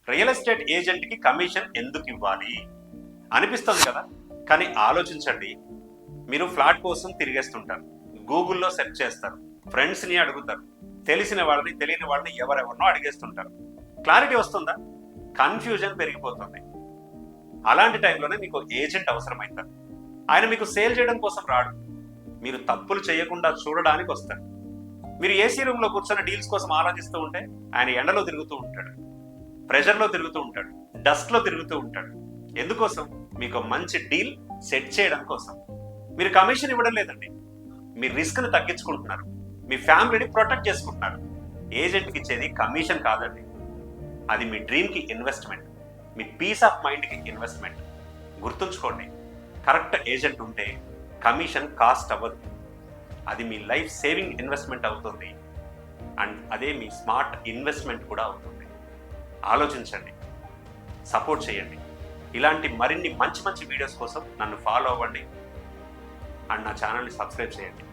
Real estate ఏజెంట్కి commission ఎందుకు ఇవ్వాలి అనిపిస్తుంది కదా. కానీ ఆలోచించండి. మీరు ఫ్లాట్ కోసం తిరిగేస్తుంటారు, గూగుల్లో సెర్చ్ చేస్తారు, ఫ్రెండ్స్ని అడుగుతారు, తెలిసిన వాళ్ళని తెలియని వాళ్ళని ఎవరెవరినో అడిగేస్తుంటారు. క్లారిటీ వస్తుందా? కన్ఫ్యూజన్ పెరిగిపోతుంది. అలాంటి టైంలోనే మీకు ఏజెంట్ అవసరమవుతారు. ఆయన మీకు సేల్ చేయడం కోసం రాడు, మీరు తప్పులు చేయకుండా చూడడానికి వస్తారు. మీరు ఏసీ రూమ్లో కూర్చొని డీల్స్ కోసం ఆలోచిస్తూ ఉంటే ఆయన ఎండలో తిరుగుతూ ఉంటాడు, ప్రెషర్లో తిరుగుతూ ఉంటాడు, డస్ట్లో తిరుగుతూ ఉంటాడు. ఎందుకోసం? మీకు మంచి డీల్ సెట్ చేయడం కోసం. మీరు కమిషన్ ఇవ్వడం లేదండి, మీ రిస్క్ని తగ్గించుకుంటున్నారు, మీ ఫ్యామిలీని ప్రొటెక్ట్ చేసుకుంటున్నారు. ఏజెంట్కి ఇచ్చేది కమిషన్ కాదండి, అది మీ డ్రీమ్కి ఇన్వెస్ట్మెంట్, మీ పీస్ ఆఫ్ మైండ్కి ఇన్వెస్ట్మెంట్. గుర్తుంచుకోండి, కరెక్ట్ ఏజెంట్ ఉంటే కమిషన్ కాస్ట్ అవ్వదు, అది మీ లైఫ్ సేవింగ్ ఇన్వెస్ట్మెంట్ అవుతుంది. అండ్ అదే మీ స్మార్ట్ ఇన్వెస్ట్మెంట్ కూడా అవుతుంది. ఆలోచించండి, సపోర్ట్ చేయండి. ఇలాంటి మరిన్ని మంచి మంచి వీడియోస్ కోసం నన్ను ఫాలో అవ్వండి అండ్ నా ఛానల్ని సబ్స్క్రైబ్ చేయండి.